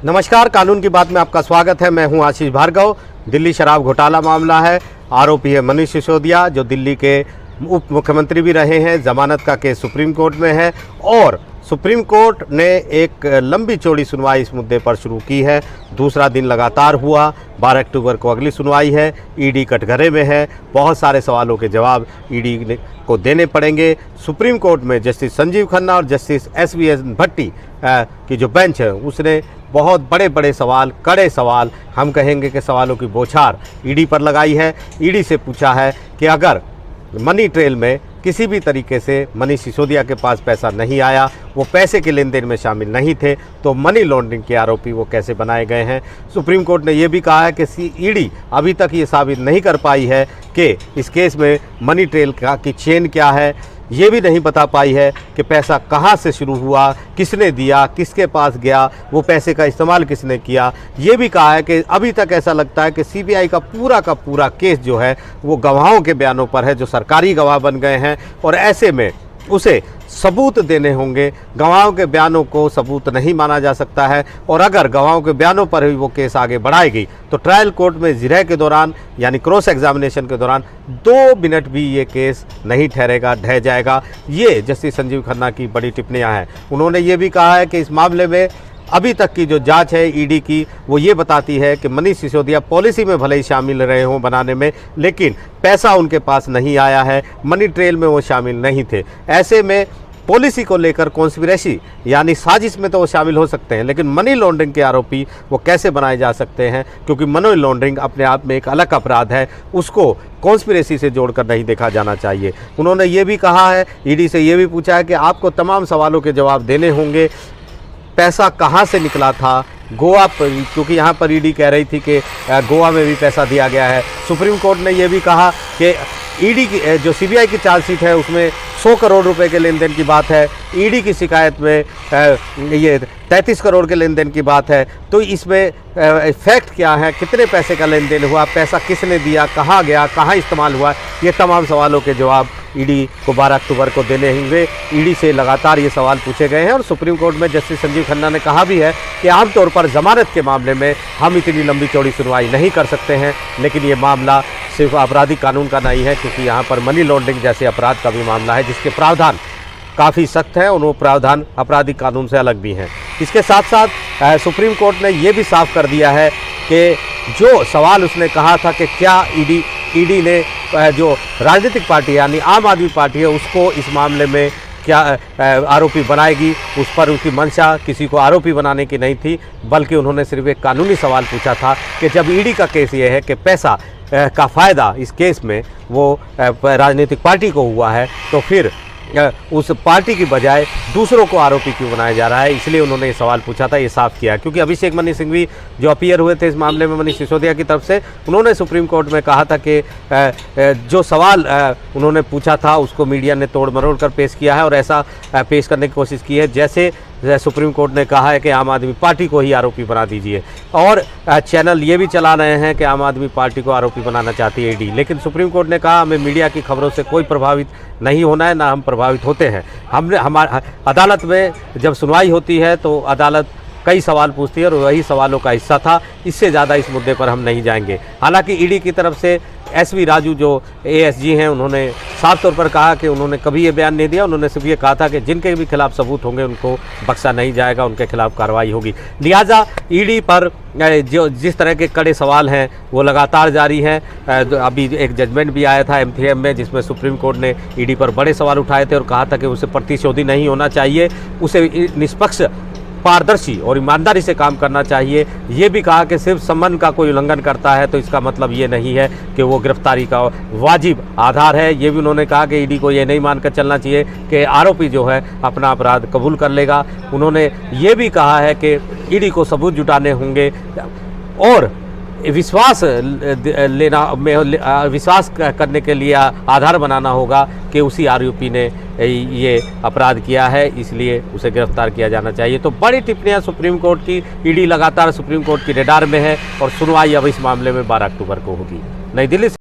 नमस्कार, कानून की बात में आपका स्वागत है। मैं हूं आशीष भार्गव। दिल्ली शराब घोटाला मामला है। आरोपी है मनीष सिसोदिया, जो दिल्ली के उप मुख्यमंत्री भी रहे हैं। जमानत का केस सुप्रीम कोर्ट में है और सुप्रीम कोर्ट ने एक लंबी चौड़ी सुनवाई इस मुद्दे पर शुरू की है। दूसरा दिन लगातार हुआ। 12 अक्टूबर को अगली सुनवाई है। ईडी कटघरे में है। बहुत सारे सवालों के जवाब ईडी को देने पड़ेंगे। सुप्रीम कोर्ट में जस्टिस संजीव खन्ना और जस्टिस एस भट्टी की जो बेंच है, उसने बहुत बड़े बड़े सवाल, कड़े सवाल, हम कहेंगे कि सवालों की बौछार ईडी पर लगाई है। ईडी से पूछा है कि अगर मनी ट्रेल में किसी भी तरीके से मनीष सिसोदिया के पास पैसा नहीं आया, वो पैसे के लेन देन में शामिल नहीं थे, तो मनी लॉन्ड्रिंग के आरोपी वो कैसे बनाए गए हैं। सुप्रीम कोर्ट ने ये भी कहा है कि ईडी अभी तक ये साबित नहीं कर पाई है कि इस केस में मनी ट्रेल की चेन क्या है। ये भी नहीं बता पाई है कि पैसा कहाँ से शुरू हुआ, किसने दिया, किसके पास गया, वो पैसे का इस्तेमाल किसने किया। ये भी कहा है कि अभी तक ऐसा लगता है कि सीबीआई का पूरा केस जो है वो गवाहों के बयानों पर है, जो सरकारी गवाह बन गए हैं, और ऐसे में उसे सबूत देने होंगे। गवाहों के बयानों को सबूत नहीं माना जा सकता है, और अगर गवाहों के बयानों पर ही वो केस आगे बढ़ाएगी तो ट्रायल कोर्ट में जिरह के दौरान, यानी क्रॉस एग्जामिनेशन के दौरान 2 मिनट भी ये केस नहीं ठहरेगा, ढह जाएगा। ये जस्टिस संजीव खन्ना की बड़ी टिप्पणियां हैं। उन्होंने ये भी कहा है कि इस मामले में अभी तक की जो जांच है ईडी की, वो ये बताती है कि मनीष सिसोदिया पॉलिसी में भले ही शामिल रहे हों बनाने में, लेकिन पैसा उनके पास नहीं आया है। मनी ट्रेल में वो शामिल नहीं थे। ऐसे में पॉलिसी को लेकर कॉन्स्पिरेसी यानी साजिश में तो वो शामिल हो सकते हैं, लेकिन मनी लॉन्ड्रिंग के आरोपी वो कैसे बनाए जा सकते हैं, क्योंकि मनी लॉन्ड्रिंग अपने आप में एक अलग अपराध है, उसको कॉन्स्पिरेसी से जोड़कर नहीं देखा जाना चाहिए। उन्होंने ये भी कहा है, ईडी से ये भी पूछा है कि आपको तमाम सवालों के जवाब देने होंगे। पैसा कहाँ से निकला था, गोवा पर, क्योंकि यहाँ पर ईडी कह रही थी कि गोवा में भी पैसा दिया गया है। सुप्रीम कोर्ट ने यह भी कहा कि ईडी की जो सीबीआई की चार्जशीट है उसमें 100 करोड़ रुपए के लेन देन की बात है, ईडी की शिकायत में ये 33 करोड़ के लेन देन की बात है। तो इसमें फैक्ट क्या है, कितने पैसे का लेन देन हुआ, पैसा किसने दिया, कहाँ गया, कहाँ इस्तेमाल हुआ, ये तमाम सवालों के जवाब ईडी को 12 अक्टूबर को देने होंगे। ईडी से लगातार ये सवाल पूछे गए हैं, और सुप्रीम कोर्ट में जस्टिस संजीव खन्ना ने कहा भी है कि आमतौर पर जमानत के मामले में हम इतनी लंबी चौड़ी सुनवाई नहीं कर सकते हैं, लेकिन ये मामला सिर्फ आपराधिक कानून का नहीं है, क्योंकि यहाँ पर मनी लॉन्ड्रिंग जैसे अपराध का भी मामला है, जिसके प्रावधान काफ़ी सख्त हैं, और वो प्रावधान आपराधिक कानून से अलग भी हैं। इसके साथ साथ सुप्रीम कोर्ट ने ये भी साफ कर दिया है कि जो सवाल उसने कहा था कि क्या ईडी ने जो राजनीतिक पार्टी यानी आम आदमी पार्टी है उसको इस मामले में क्या आरोपी बनाएगी, उस पर उसकी मंशा किसी को आरोपी बनाने की नहीं थी, बल्कि उन्होंने सिर्फ एक कानूनी सवाल पूछा था कि जब ईडी का केस ये है कि पैसा का फ़ायदा इस केस में वो राजनीतिक पार्टी को हुआ है, तो फिर उस पार्टी की बजाय दूसरों को आरोपी क्यों बनाया जा रहा है। इसलिए उन्होंने ये सवाल पूछा था, ये साफ किया। क्योंकि अभिषेक मनु सिंघवी जो अपीयर हुए थे इस मामले में मनीष सिसोदिया की तरफ से, उन्होंने सुप्रीम कोर्ट में कहा था कि जो सवाल उन्होंने पूछा था उसको मीडिया ने तोड़ मरोड़ कर पेश किया है, और ऐसा पेश करने की कोशिश की है जैसे सुप्रीम कोर्ट ने कहा है कि आम आदमी पार्टी को ही आरोपी बना दीजिए। और चैनल ये भी चला रहे हैं कि आम आदमी पार्टी को आरोपी बनाना चाहती है ईडी, लेकिन सुप्रीम कोर्ट ने कहा हमें मीडिया की खबरों से कोई प्रभावित नहीं होना है, ना हम प्रभावित होते हैं। हमारे अदालत में जब सुनवाई होती है तो अदालत कई सवाल पूछती है, और वही सवालों का हिस्सा था। इससे ज़्यादा इस मुद्दे पर हम नहीं जाएंगे। हालांकि ईडी की तरफ से एसवी राजू जो एएसजी हैं, उन्होंने साफ तौर पर कहा कि उन्होंने कभी ये बयान नहीं दिया। उन्होंने सिर्फ ये कहा था कि जिनके भी खिलाफ सबूत होंगे उनको बख्शा नहीं जाएगा, उनके खिलाफ कार्रवाई होगी। लिहाजा ईडी पर जो जिस तरह के कड़े सवाल हैं वो लगातार जारी हैं। अभी एक जजमेंट भी आया था एमसीएम में, जिसमें सुप्रीम कोर्ट ने ईडी पर बड़े सवाल उठाए थे और कहा था कि उसे प्रतिशोधी नहीं होना चाहिए, उसे निष्पक्ष, पारदर्शी और ईमानदारी से काम करना चाहिए। ये भी कहा कि सिर्फ संबंध का कोई उल्लंघन करता है तो इसका मतलब ये नहीं है कि वो गिरफ्तारी का वाजिब आधार है। ये भी उन्होंने कहा कि ईडी को ये नहीं मानकर चलना चाहिए कि आरोपी जो है अपना अपराध कबूल कर लेगा। उन्होंने ये भी कहा है कि ईडी को सबूत जुटाने होंगे और विश्वास करने के लिए आधार बनाना होगा कि उसी आरोपी ने ये अपराध किया है, इसलिए उसे गिरफ्तार किया जाना चाहिए। तो बड़ी टिप्पणियां सुप्रीम कोर्ट की, ईडी लगातार सुप्रीम कोर्ट की रडार में है और सुनवाई अब इस मामले में 12 अक्टूबर को होगी। नई दिल्ली से